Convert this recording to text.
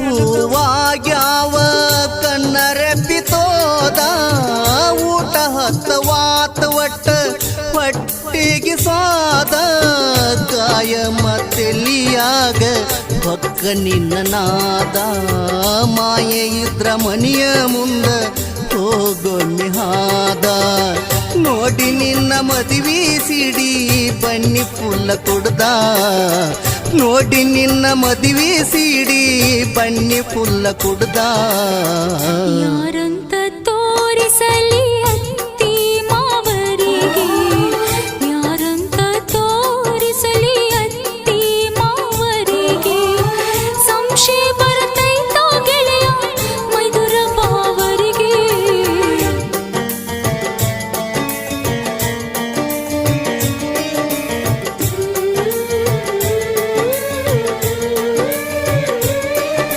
ಹೂವಾಗ್ಯಾವ ಕಣ್ಣರೆಪ್ಪಿತೋದ ಊಟ ಹತ್ತವಾತ ಒಟ್ಟ ಹೊಟ್ಟಿಗೆ ಸ್ವಾದ ಕಾಯ ಮತ್ತೆಲಿಯಾಗ ಹೊಕ್ಕ ನಿನ್ನ ನಾದ ಮಾಯೆ ಇದ್ರ ಮನಿಯ ಮುಂದ ಹೋಗೊಮ್ಮೆ ಹಾದ ನೋಡಿ ನಿನ್ನ ಮದುವೆ ಸಿಡಿ ಬನ್ನಿ ಫುಲ್ಲ ಕುಡ್ದ ನೋಡಿ ನಿನ್ನ ಮದುವೆ ಸಿಡಿ ಬನ್ನಿ ಫುಲ್ಲ ಕುಡ್ದ ಯಾರಂತ ತೋರಿಸಲಿ